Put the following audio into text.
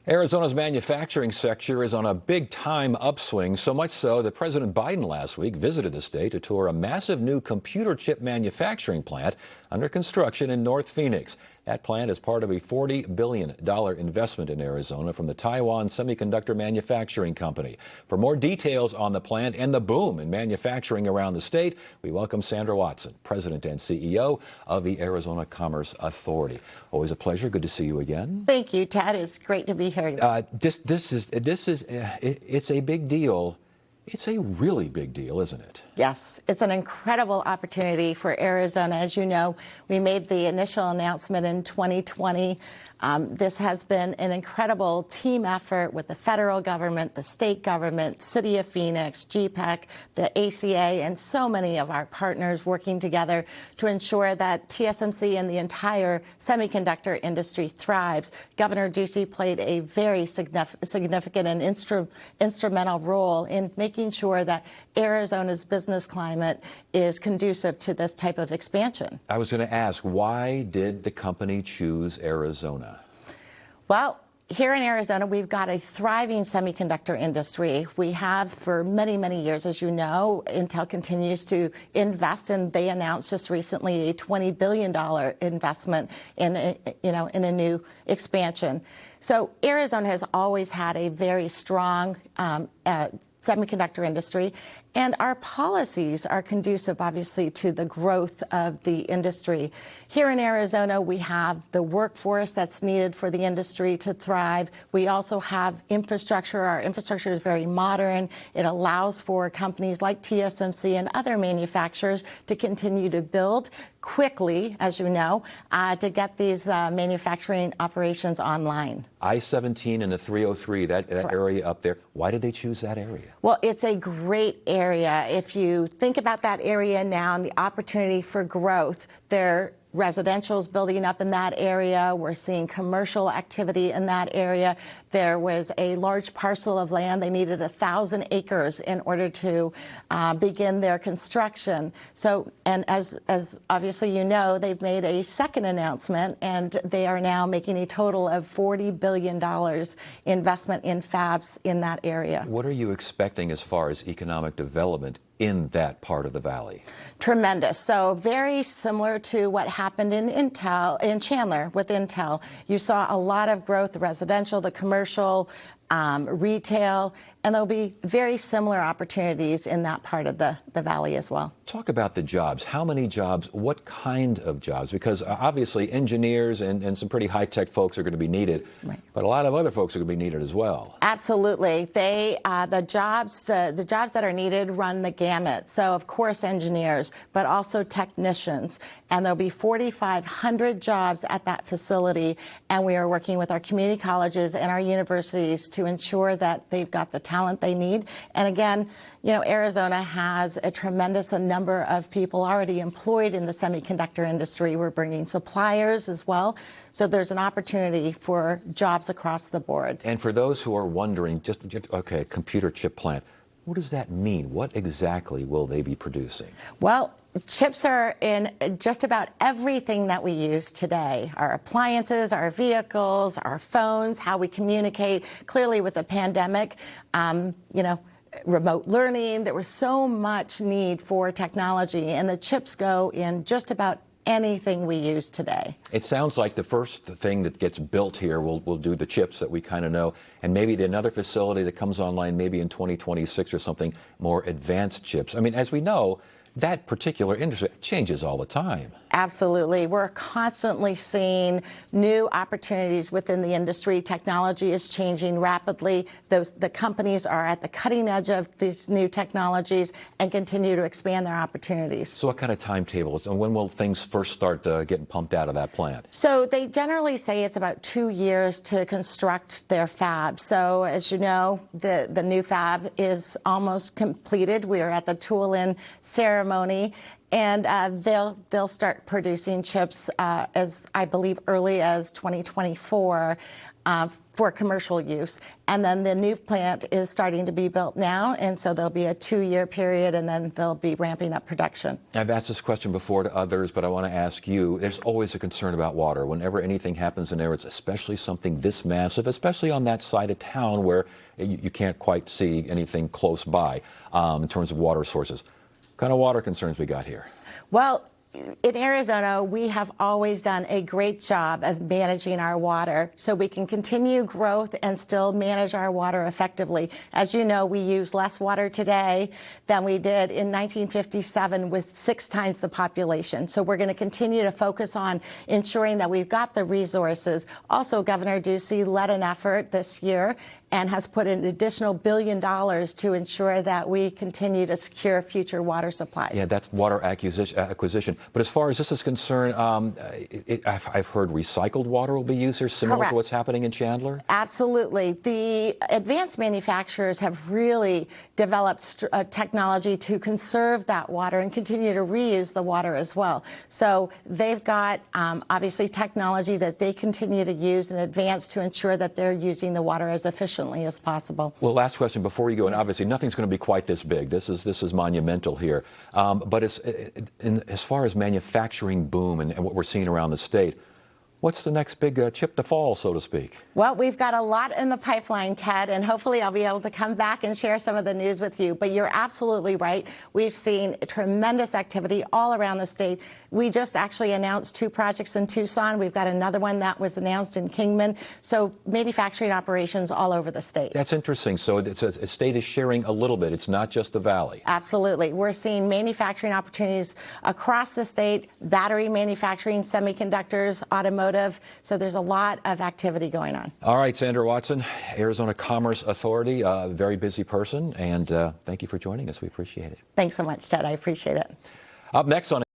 Arizona's manufacturing sector is on a big-time upswing, so much so that President Biden last week visited the state to tour a massive new computer chip manufacturing plant under construction in North Phoenix. That plant is part of a $40 billion investment in Arizona from the Taiwan Semiconductor Manufacturing Company. For more details on the plant and the boom in manufacturing around the state, we welcome Sandra Watson, President and CEO of the Arizona Commerce Authority. Always a pleasure. Good to see you again. Thank you, Ted. It's great to be here. It's a big deal. It's a really big deal, isn't it? Yes, it's an incredible opportunity for Arizona. As you know, we made the initial announcement in 2020. This has been an incredible team effort with the federal government, the state government, City of Phoenix, GPEC, the ACA, and so many of our partners working together to ensure that TSMC and the entire semiconductor industry thrives. Governor Ducey played a very significant and instrumental role in making sure that Arizona's business climate is conducive to this type of expansion. I was going to ask, why did the company choose Arizona? Well, here in Arizona, we've got a thriving semiconductor industry. We have for many, many years, as you know. Intel continues to invest, and they announced just recently a $20 billion investment in a new expansion. So Arizona has always had a very strong semiconductor industry, and our policies are conducive, obviously, to the growth of the industry. Here in Arizona, we have the workforce that's needed for the industry to thrive. We also have infrastructure. Our infrastructure is very modern. It allows for companies like TSMC and other manufacturers to continue to build quickly, as you know, to get these manufacturing operations online. I-17 and the 303, that area up there, why did they choose that area? Well, it's a great area. If you think about that area now and the opportunity for growth, residential's building up in that area. We're seeing commercial activity in that area. There was a large parcel of land. They needed 1,000 acres in order to begin their construction. So, and as obviously you know, they've made a second announcement, and they are now making a total of $40 billion investment in fabs in that area. What are you expecting as far as economic development in that part of the valley? Tremendous. So very similar to what happened in Chandler with Intel. You saw a lot of growth, the residential, the commercial, retail, and there'll be very similar opportunities in that part of the valley as well. Talk about the jobs. How many jobs? What kind of jobs? Because obviously engineers and some pretty high-tech folks are going to be needed, right, but a lot of other folks are going to be needed as well. Absolutely. The jobs that are needed run the gamut. So, of course, engineers, but also technicians. And there'll be 4,500 jobs at that facility, and we are working with our community colleges and our universities to ensure that they've got the talent they need. And again, you know, Arizona has a tremendous number of people already employed in the semiconductor industry. We're bringing suppliers as well. So there's an opportunity for jobs across the board. And for those who are wondering, okay, computer chip plant, what does that mean? What exactly will they be producing? Well, chips are in just about everything that we use today. Our appliances, our vehicles, our phones, how we communicate. Clearly with the pandemic, remote learning, there was so much need for technology, and the chips go in just about anything we use today. It sounds like the first thing that gets built here will do the chips that we kind of know, and maybe another facility that comes online maybe in 2026 or something, more advanced chips. I mean, as we know, that particular industry changes all the time. Absolutely. We're constantly seeing new opportunities within the industry. Technology is changing rapidly. The companies are at the cutting edge of these new technologies and continue to expand their opportunities. So what kind of timetables, and when will things first start getting pumped out of that plant? So they generally say it's about 2 years to construct their fab. So as you know, the new fab is almost completed. We are at the tool-in ceremony. And they'll start producing chips as I believe early as 2024. for commercial use. And then the new plant is starting to be built now, and so there'll be a 2-year period, and then they'll be ramping up production. I've asked this question before to others, but I want to ask you, there's always a concern about water. Whenever anything happens in there, it's especially something this massive, especially on that side of town where you can't quite see anything close by in terms of water sources. What kind of water concerns we got here? Well, in Arizona, we have always done a great job of managing our water so we can continue growth and still manage our water effectively. As you know, we use less water today than we did in 1957 with 6 times the population. So we're going to continue to focus on ensuring that we've got the resources. Also, Governor Ducey led an effort this year and has put an additional $1 billion to ensure that we continue to secure future water supplies. Yeah, that's water acquisition. But as far as this is concerned, I've heard recycled water will be used here, similar Correct. to what's happening in Chandler? Absolutely. The advanced manufacturers have really developed technology to conserve that water and continue to reuse the water as well. So they've got, obviously, technology that they continue to use and advance to ensure that they're using the water as efficiently as possible. Well, last question before you go, and obviously nothing's going to be quite this big. This is monumental here. But as far as manufacturing boom and what we're seeing around the state, what's the next big chip to fall, so to speak? Well, we've got a lot in the pipeline, Ted, and hopefully I'll be able to come back and share some of the news with you. But you're absolutely right. We've seen tremendous activity all around the state. We just actually announced 2 projects in Tucson. We've got another one that was announced in Kingman. So manufacturing operations all over the state. That's interesting. So a state is sharing a little bit. It's not just the valley. Absolutely. We're seeing manufacturing opportunities across the state, battery manufacturing, semiconductors, automotive. So there's a lot of activity going on. All right, Sandra Watson, Arizona Commerce Authority, a very busy person, and thank you for joining us. We appreciate it. Thanks so much, Ted. I appreciate it. Up next on